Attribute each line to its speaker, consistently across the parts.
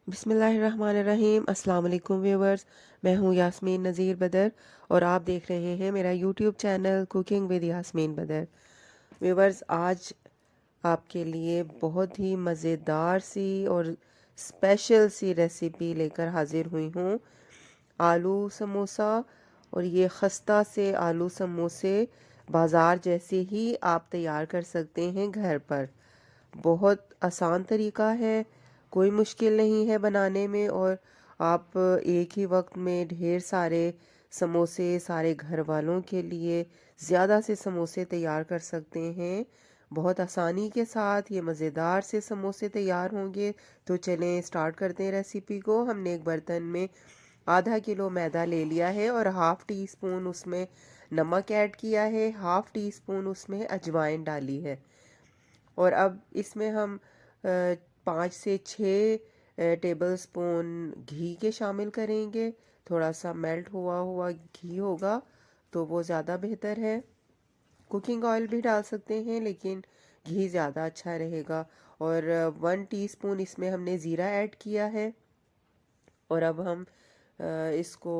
Speaker 1: बिस्मिल्लाहिर्रहमानिर्रहीम। अस्सलाम वालेकुम व्यूवर्स, मैं हूँ यास्मीन नज़ीर बदर और आप देख रहे हैं मेरा YouTube channel cooking with Yasmin Badar. Viewers, आज आपके लिए बहुत ही मज़ेदार सी और स्पेशल सी रेसिपी लेकर हाजिर हुई हूँ। आलू समोसा। और ये खस्ता से आलू समोसे बाज़ार जैसे ही आप तैयार कर सकते हैं घर पर। बहुत आसान तरीका है, कोई मुश्किल नहीं है बनाने में। और आप एक ही वक्त में ढेर सारे समोसे सारे घर वालों के लिए ज़्यादा से समोसे तैयार कर सकते हैं बहुत आसानी के साथ। ये मज़ेदार से समोसे तैयार होंगे। तो चलें स्टार्ट करते हैं रेसिपी को। हमने एक बर्तन में आधा किलो मैदा ले लिया है और हाफ़ टी स्पून उसमें नमक ऐड किया है, हाफ़ टी स्पून उसमें अजवाइन डाली है। और अब इसमें हम 5 से 6 टेबल स्पून घी के शामिल करेंगे। थोड़ा सा मेल्ट हुआ हुआ घी होगा तो वो ज़्यादा बेहतर है। कुकिंग ऑयल भी डाल सकते हैं लेकिन घी ज़्यादा अच्छा रहेगा। और 1 टीस्पून इसमें हमने ज़ीरा ऐड किया है। और अब हम इसको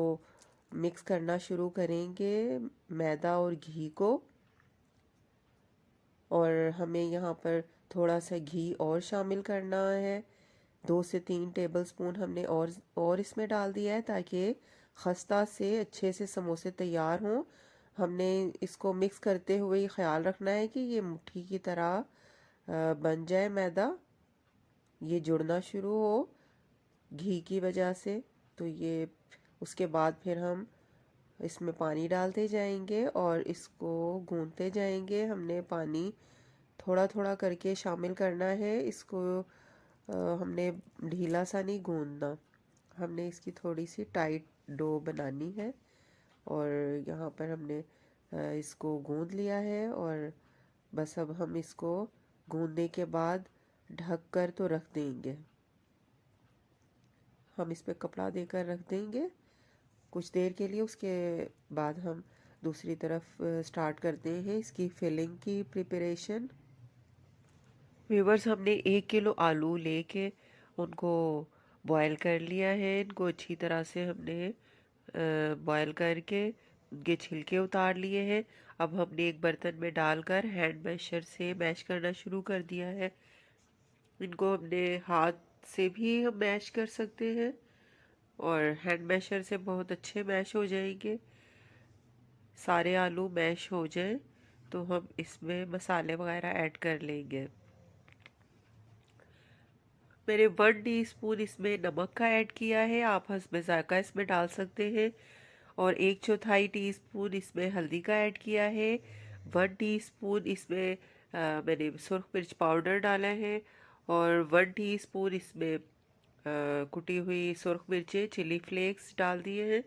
Speaker 1: मिक्स करना शुरू करेंगे, मैदा और घी को। और हमें यहाँ पर थोड़ा सा घी और शामिल करना है। 2 से 3 टेबल स्पून हमने और इसमें डाल दिया है ताकि खस्ता से अच्छे से समोसे तैयार हों। हमने इसको मिक्स करते हुए ही ख्याल रखना है कि ये मुट्ठी की तरह बन जाए मैदा, ये जुड़ना शुरू हो घी की वजह से। तो ये उसके बाद फिर हम इसमें पानी डालते जाएंगे और इसको गूंथते जाएंगे। हमने पानी थोड़ा थोड़ा करके शामिल करना है इसको। हमने ढीला सा नहीं गूंदना, हमने इसकी थोड़ी सी टाइट डो बनानी है। और यहाँ पर हमने इसको गूंद लिया है। और बस अब हम इसको गूंदने के बाद ढक कर तो रख देंगे। हम इस पे कपड़ा देकर रख देंगे कुछ देर के लिए। उसके बाद हम दूसरी तरफ स्टार्ट करते हैं इसकी फिलिंग की प्रिपरेशन। व्यूवर्स, हमने 1 किलो आलू लेके उनको बॉयल कर लिया है। इनको अच्छी तरह से हमने बॉयल करके उनके छिलके उतार लिए हैं। अब हमने एक बर्तन में डालकर हैंड मैशर से मैश करना शुरू कर दिया है। इनको हमने हाथ से भी हम मैश कर सकते हैं और हैंड मैशर से बहुत अच्छे मैश हो जाएंगे। सारे आलू मैश हो जाएं तो हम इसमें मसाले वगैरह ऐड कर लेंगे। मैंने 1 टीस्पून इसमें नमक का ऐड किया है, आप हस्बे ज़ायक़ा इसमें डाल सकते हैं। और 1/4 टीस्पून इसमें हल्दी का ऐड किया है। 1 टीस्पून इसमें मैंने सुरख मिर्च पाउडर डाला है। और 1 टीस्पून इसमें कुटी हुई सुरख मिर्चें चिली फ्लेक्स डाल दिए हैं।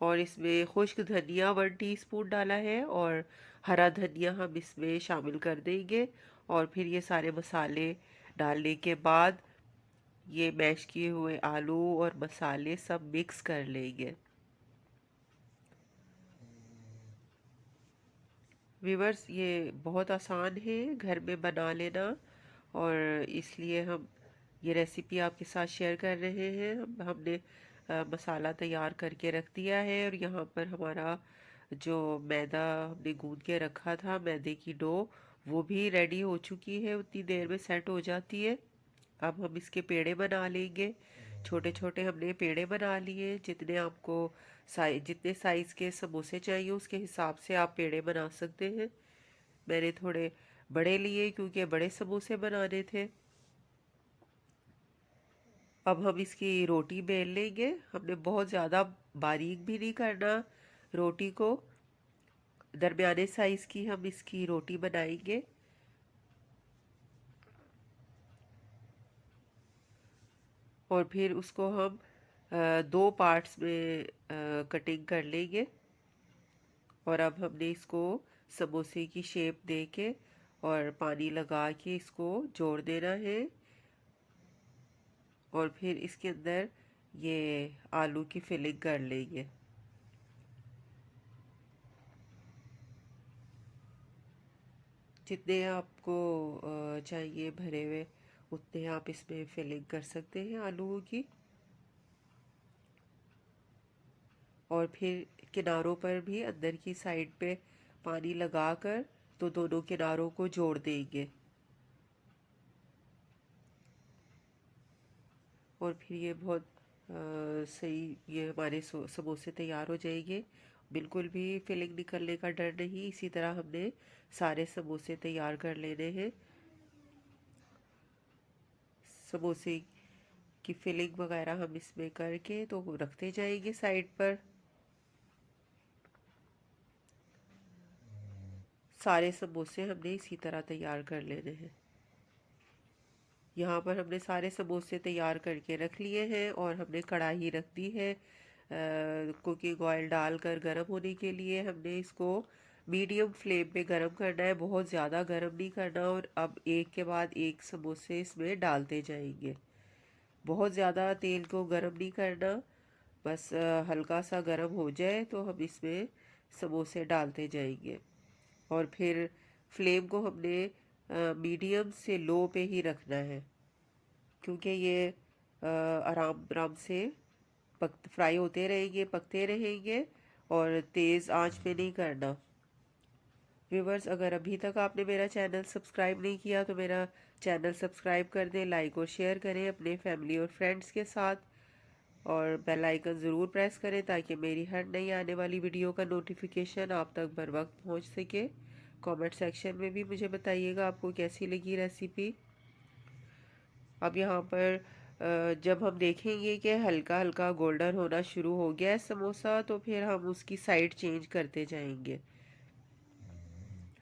Speaker 1: और इसमें खुश्क धनिया 1 टीस्पून डाला है और हरा धनिया हम इसमें शामिल कर देंगे। और फिर ये सारे मसाले डालने के बाद ये मैश किए हुए आलू और मसाले सब मिक्स कर लेंगे। व्यूवर्स, ये बहुत आसान है घर में बना लेना और इसलिए हम ये रेसिपी आपके साथ शेयर कर रहे हैं। हमने मसाला तैयार करके रख दिया है और यहाँ पर हमारा जो मैदा हमने गूंद के रखा था, मैदे की डो, वो भी रेडी हो चुकी है, उतनी देर में सेट हो जाती है। अब हम इसके पेड़े बना लेंगे। छोटे छोटे हमने पेड़े बना लिए। जितने आपको जितने साइज़ के समोसे चाहिए उसके हिसाब से आप पेड़े बना सकते हैं। मैंने थोड़े बड़े लिए क्योंकि बड़े समोसे बनाने थे। अब हम इसकी रोटी बेल लेंगे। हमने बहुत ज़्यादा बारीक भी नहीं करना रोटी को, दरमियाने साइज़ की हम इसकी रोटी बनाएंगे। और फिर उसको हम 2 पार्ट्स में कटिंग कर लेंगे। और अब हमने इसको समोसे की शेप दे के और पानी लगा के इसको जोड़ देना है। और फिर इसके अंदर ये आलू की फिलिंग कर लेंगे। जितने आपको चाहिए भरे हुए उतने आप इसमें फिलिंग कर सकते हैं आलूओं की। और फिर किनारों पर भी अंदर की साइड पे पानी लगाकर तो दोनों किनारों को जोड़ देंगे और फिर ये बहुत सही ये हमारे समोसे तैयार हो जाएंगे। बिल्कुल भी फिलिंग निकलने का डर नहीं। इसी तरह हमने सारे समोसे तैयार कर लेने हैं। समोसे की फिलिंग वगैरह हम इसमें करके तो रखते जाएंगे साइड पर। सारे समोसे हमने इसी तरह तैयार कर लेने हैं। यहाँ पर हमने सारे समोसे तैयार करके रख लिए हैं और हमने कढ़ाई रख दी है कुकिंग ऑयल डालकर गर्म होने के लिए। हमने इसको मीडियम फ्लेम पे गर्म करना है, बहुत ज़्यादा गर्म नहीं करना। और अब एक के बाद एक समोसे इसमें डालते जाएंगे। बहुत ज़्यादा तेल को गर्म नहीं करना, बस हल्का सा गर्म हो जाए तो हम इसमें समोसे डालते जाएंगे। और फिर फ्लेम को हमने मीडियम से लो पे ही रखना है, क्योंकि ये आराम आराम से फ्राई होते रहेंगे, पकते रहेंगे और तेज़ आंच पे नहीं करना। व्यूवर्स, अगर अभी तक आपने मेरा चैनल सब्सक्राइब नहीं किया तो मेरा चैनल सब्सक्राइब कर दें, लाइक और शेयर करें अपने फैमिली और फ्रेंड्स के साथ और बेल आइकन ज़रूर प्रेस करें ताकि मेरी हर नई आने वाली वीडियो का नोटिफिकेशन आप तक बर वक्त पहुँच सके। कमेंट सेक्शन में भी मुझे बताइएगा आपको कैसी लगी रेसिपी। अब यहाँ पर जब हम देखेंगे कि हल्का हल्का गोल्डन होना शुरू हो गया है समोसा, तो फिर हम उसकी साइड चेंज करते जाएंगे।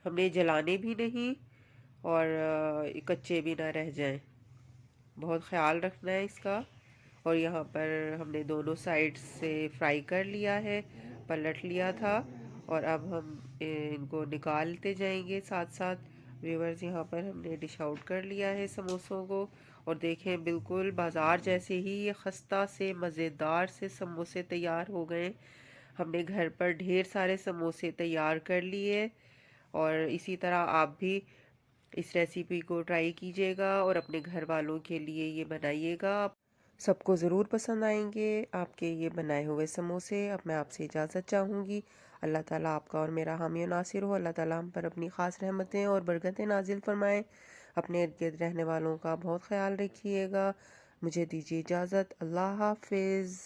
Speaker 1: हमने जलाने भी नहीं और कच्चे भी ना रह जाएं, बहुत ख्याल रखना है इसका। और यहाँ पर हमने दोनों साइड से फ्राई कर लिया है, पलट लिया था और अब हम इनको निकालते जाएंगे साथ साथ। व्यूवर्स, यहाँ पर हमने डिश आउट कर लिया है समोसों को और देखें बिल्कुल बाज़ार जैसे ही ये खस्ता से मज़ेदार से समोसे तैयार हो गए। हमने घर पर ढेर सारे समोसे तैयार कर लिए और इसी तरह आप भी इस रेसिपी को ट्राई कीजिएगा और अपने घर वालों के लिए ये बनाइएगा। सबको ज़रूर पसंद आएंगे आपके ये बनाए हुए समोसे। अब मैं आपसे इजाज़त चाहूँगी। अल्लाह ताला आपका और मेरा हामी और नासिर हो। अल्लाह ताला हम पर अपनी ख़ास रहमतें और बरकतें नाजिल फरमाएँ। अपने इर्द गिर्द रहने वालों का बहुत ख्याल रखिएगा। मुझे दीजिए इजाज़त। अल्लाह हाफिज़।